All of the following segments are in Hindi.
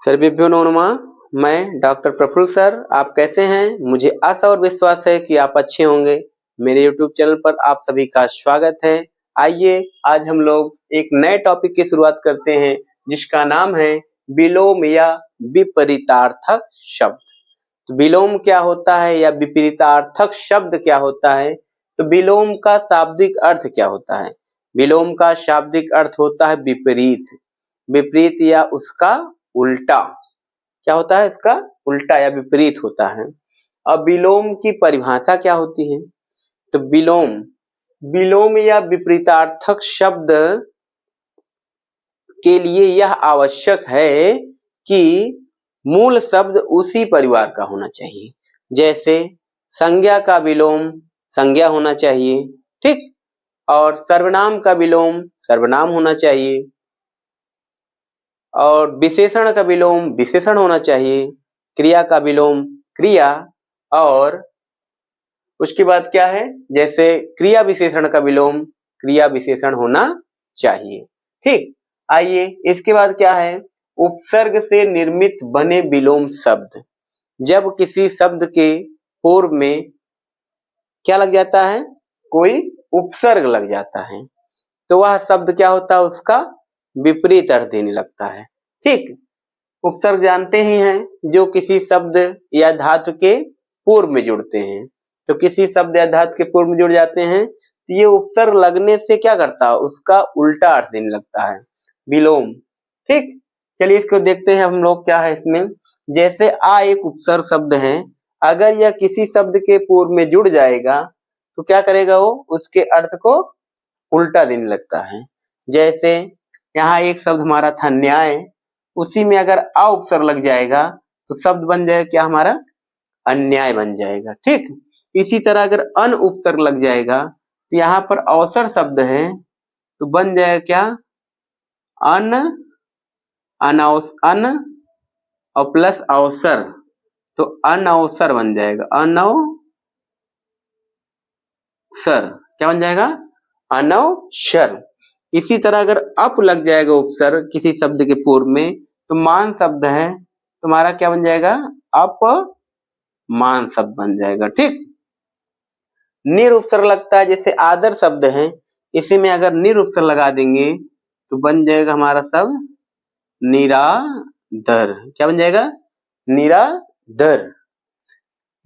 सर्वेभ्यो नमो नमः। मैं डॉक्टर प्रफुल्ल सर, आप कैसे हैं? मुझे आशा और विश्वास है कि आप अच्छे होंगे। मेरे यूट्यूब चैनल पर आप सभी का स्वागत है। आइए आज हम लोग एक नए टॉपिक की शुरुआत करते हैं जिसका नाम है विलोम या विपरीतार्थक शब्द। तो विलोम क्या होता है या विपरीतार्थक शब्द क्या होता है? तो विलोम का शाब्दिक अर्थ क्या होता है? विलोम का शाब्दिक अर्थ होता है विपरीत, विपरीत या उसका उल्टा। क्या होता है? इसका उल्टा या विपरीत होता है। अब विलोम की परिभाषा क्या होती है? तो विलोम विलोम या विपरीतार्थक शब्द के लिए यह आवश्यक है कि मूल शब्द उसी परिवार का होना चाहिए। जैसे संज्ञा का विलोम संज्ञा होना चाहिए, ठीक, और सर्वनाम का विलोम सर्वनाम होना चाहिए, और विशेषण का विलोम विशेषण होना चाहिए, क्रिया का विलोम क्रिया, और उसके बाद क्या है, जैसे क्रिया विशेषण का विलोम क्रिया विशेषण होना चाहिए। ठीक, आइए इसके बाद क्या है, उपसर्ग से निर्मित बने विलोम शब्द। जब किसी शब्द के पूर्व में क्या लग जाता है, कोई उपसर्ग लग जाता है, तो वह शब्द क्या होता है, उसका विपरीत अर्थ देने लगता है। ठीक, उपसर्ग जानते ही हैं जो किसी शब्द या धातु के पूर्व में जुड़ते हैं। तो किसी शब्द या धातु के पूर्व में जुड़ जाते हैं तो ये उपसर्ग लगने से क्या करता है, उसका उल्टा अर्थ देने लगता है, विलोम। ठीक, चलिए इसको देखते हैं हम लोग क्या है इसमें। जैसे आ एक उपसर्ग शब्द है, अगर यह किसी शब्द के पूर्व में जुड़ जाएगा तो क्या करेगा, वो उसके अर्थ को उल्टा देने लगता है। जैसे यहाँ एक शब्द हमारा था न्याय, उसी में अगर अ उपसर्ग लग जाएगा तो शब्द बन जाएगा क्या हमारा, अन्याय बन जाएगा। ठीक, इसी तरह अगर अन उपसर्ग लग जाएगा तो यहाँ पर अवसर शब्द है तो बन जाएगा क्या, अन अन और प्लस अवसर, तो अनअवसर बन जाएगा, अनअवसर क्या बन जाएगा, अनवसर। इसी तरह अगर अप लग जाएगा उपसर्ग किसी शब्द के पूर्व में तो मान शब्द है, तुम्हारा क्या बन जाएगा, अपमान शब्द बन जाएगा। ठीक, निर उपसर्ग लगता है, जैसे आदर शब्द है, इसी में अगर निर उपसर्ग लगा देंगे तो बन जाएगा हमारा शब्द निरादर। क्या बन जाएगा, निरादर।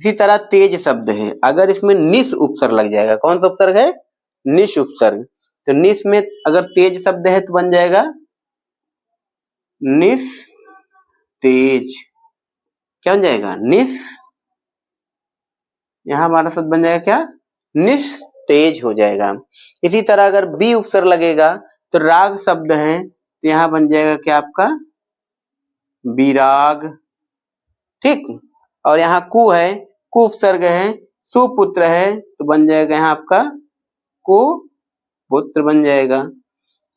इसी तरह तेज शब्द है, अगर इसमें निस उपसर्ग लग जाएगा, कौन सा उपसर्ग है, निस उपसर्ग, तो निस में अगर तेज शब्द है तो बन जाएगा निस तेज। क्या बन जाएगा, निस, यहां हमारा शब्द बन जाएगा क्या, निस्तेज हो जाएगा। इसी तरह अगर बी उपसर्ग लगेगा तो राग शब्द है तो यहां बन जाएगा क्या आपका, विराग। ठीक, और यहाँ कु है, कु उपसर्ग है, सुपुत्र है तो बन जाएगा यहाँ आपका कुपुत्र बन जाएगा।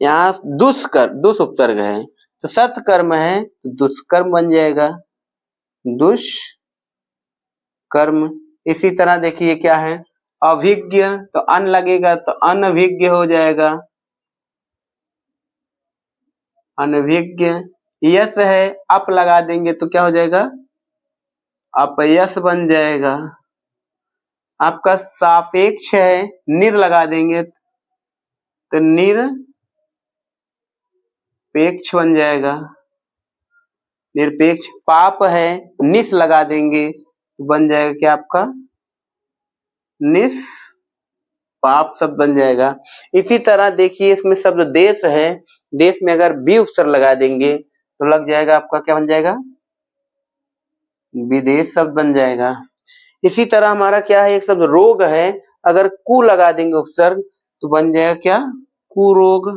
यहाँ दुष उपसर्ग है तो सत्कर्म है तो दुष्कर्म बन जाएगा, दुष्कर्म। इसी तरह देखिए क्या है, अभिज्ञ तो अन लगेगा तो अनभिज्ञ हो जाएगा, अनभिज्ञ। यश है, अप लगा देंगे तो क्या हो जाएगा, अपयश बन जाएगा। आपका सापेक्ष है, निर लगा देंगे तो निरपेक्ष बन जाएगा, निरपेक्ष। पाप है, निस लगा देंगे तो बन जाएगा क्या आपका, निस पाप शब्द बन जाएगा। इसी तरह देखिए इसमें शब्द देश है, देश में अगर बी उपसर्ग लगा देंगे तो लग जाएगा आपका क्या बन जाएगा, विदेश शब्द बन जाएगा। इसी तरह हमारा क्या है, एक शब्द रोग है, अगर कु लगा देंगे उपसर्ग तो बन जाएगा क्या, कुरोग।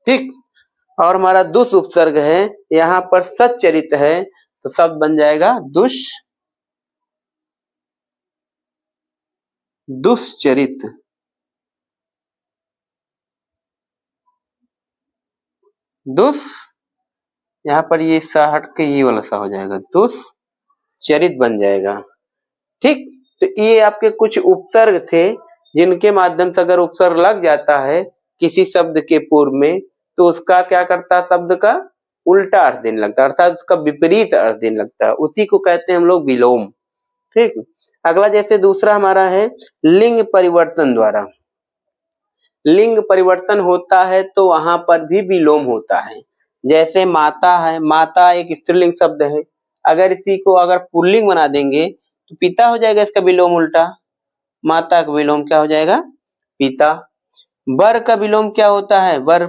ठीक, और हमारा दुष उपसर्ग है, यहाँ पर सच्चरित है तो शब्द बन जाएगा दुष्चरित। दुष, यहाँ पर ये सा हट के ये वाला सा हो जाएगा, दुष्चरित बन जाएगा। ठीक, तो ये आपके कुछ उपसर्ग थे जिनके माध्यम से अगर उपसर्ग लग जाता है किसी शब्द के पूर्व में तो उसका क्या करता है, शब्द का उल्टा अर्थ देने लगता है, अर्थात उसका विपरीत अर्थ देने लगता है, उसी को कहते हैं हम लोग विलोम। ठीक। अगला जैसे दूसरा हमारा है लिंग परिवर्तन द्वारा। लिंग परिवर्तन होता है तो वहां पर भी विलोम होता है। जैसे माता है, माता एक स्त्रीलिंग शब्द है, अगर इसी को अगर पुल्लिंग बना देंगे तो पिता हो जाएगा, इसका विलोम उल्टा, माता का विलोम क्या हो जाएगा, पिता। वर का विलोम क्या होता है, वर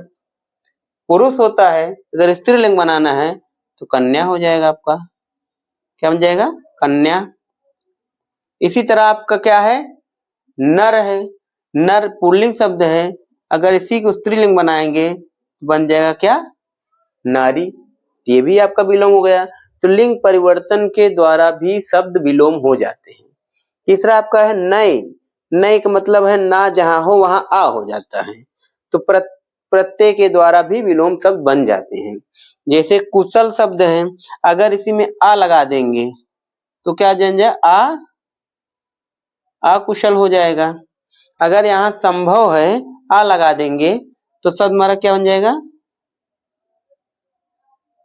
पुरुष होता है, अगर स्त्रीलिंग बनाना है तो कन्या हो जाएगा, आपका क्या बन जाएगा, कन्या। इसी तरह आपका क्या है, नर है, नर पुल्लिंग शब्द है, अगर इसी को स्त्रीलिंग बनाएंगे तो बन जाएगा क्या, नारी। ये भी आपका विलोम हो गया। तो लिंग परिवर्तन के द्वारा भी शब्द विलोम हो जाते हैं। तीसरा आपका है नए। नए का मतलब है ना जहां हो वहां आ हो जाता है, तो प्रत्यय के द्वारा भी विलोम शब्द बन जाते हैं। जैसे कुशल शब्द है, अगर इसी में आ लगा देंगे तो क्या बन जाए, अकुशल हो जाएगा। अगर यहाँ संभव है, आ लगा देंगे तो शब्द हमारा क्या बन जाएगा,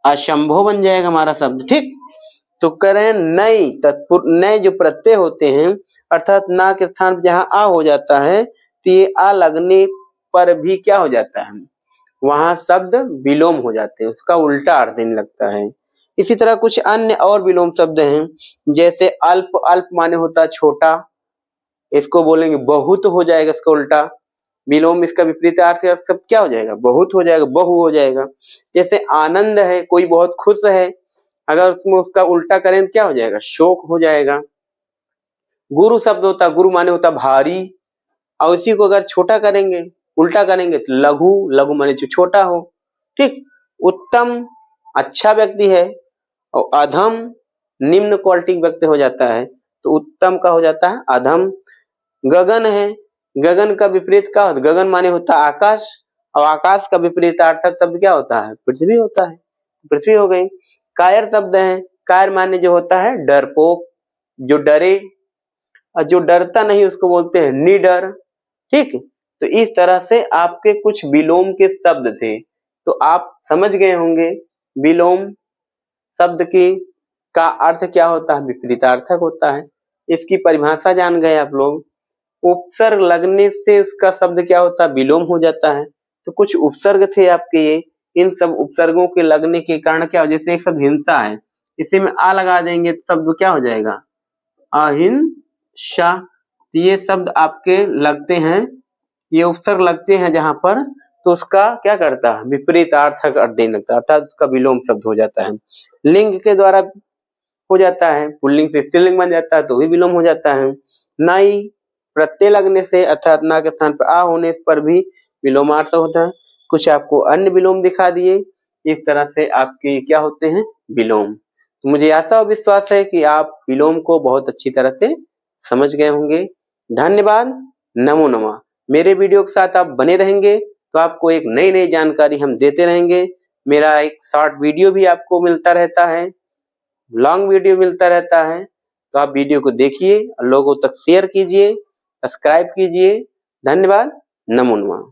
असंभव बन जाएगा हमारा शब्द। ठीक। तो करें नई तत्पुरुष, नए जो प्रत्यय होते हैं अर्थात ना के स्थान पर जहां आ हो जाता है तो ये आ लगने पर भी क्या हो जाता है, वहां शब्द विलोम हो जाते हैं, उसका उल्टा अर्थ देने लगता है। इसी तरह कुछ अन्य और विलोम शब्द हैं, जैसे अल्प, अल्प माने होता है छोटा, इसको बोलेंगे बहुत हो जाएगा, इसका उल्टा विलोम, इसका विपरीत अर्थ सब क्या हो जाएगा, बहुत हो जाएगा, बहु हो जाएगा। जैसे आनंद है, कोई बहुत खुश है, अगर उसमें उसका उल्टा करें तो क्या हो जाएगा, शोक हो जाएगा। गुरु शब्द होता है, गुरु माने होता भारी, और उसी को अगर छोटा करेंगे, उल्टा करेंगे तो लघु, लघु माने जो छोटा हो। ठीक। उत्तम अच्छा व्यक्ति है, और अधम निम्न क्वालिटी व्यक्ति हो जाता है, तो उत्तम का हो जाता है अधम। गगन है, गगन का विपरीत क्या होता है, गगन माने होता है आकाश, और आकाश का विपरीतार्थक शब्द क्या होता है, पृथ्वी होता है, पृथ्वी हो गई। कायर शब्द है, कायर माने जो होता है डरपोक, जो डरे, और जो डरता नहीं उसको बोलते हैं निडर। ठीक। तो इस तरह से आपके कुछ विलोम के शब्द थे, तो आप समझ गए होंगे विलोम शब्द की का अर्थ क्या होता है, विपरीतार्थक होता है। इसकी परिभाषा जान गए आप लोग। उपसर्ग लगने से उसका शब्द क्या होता है, विलोम हो जाता है। तो कुछ उपसर्ग थे आपके ये, इन सब उपसर्गों के लगने के कारण क्या हो, जैसे एक शब्द हिंसा है, इसी में आ लगा देंगे तो शब्द क्या हो जाएगा, अहिंसा। तो ये शब्द आपके लगते हैं, ये उपसर्ग लगते हैं जहां पर, तो उसका क्या करता है, विपरीतार्थक अर्थ देने लगता है, अर्थात उसका विलोम शब्द हो जाता है। लिंग के द्वारा हो जाता है, पुल्लिंग से स्त्रीलिंग बन जाता है तो भी विलोम हो जाता है। नाई प्रत्यय लगने से अर्थात ना के स्थान पर आ होने पर भी विलोमार्थ होता है। कुछ आपको अन्य विलोम दिखा दिए, इस तरह से आपके क्या होते हैं, विलोम। तो मुझे आशा और विश्वास है कि आप विलोम को बहुत अच्छी तरह से समझ गए होंगे। धन्यवाद। नमो नमः। मेरे वीडियो के साथ आप बने रहेंगे तो आपको एक नई नई जानकारी हम देते रहेंगे। मेरा एक शॉर्ट वीडियो भी आपको मिलता रहता है, लॉन्ग वीडियो मिलता रहता है, तो आप वीडियो को देखिए और लोगों तक शेयर कीजिए, सब्सक्राइब कीजिए। धन्यवाद। नमो नमः।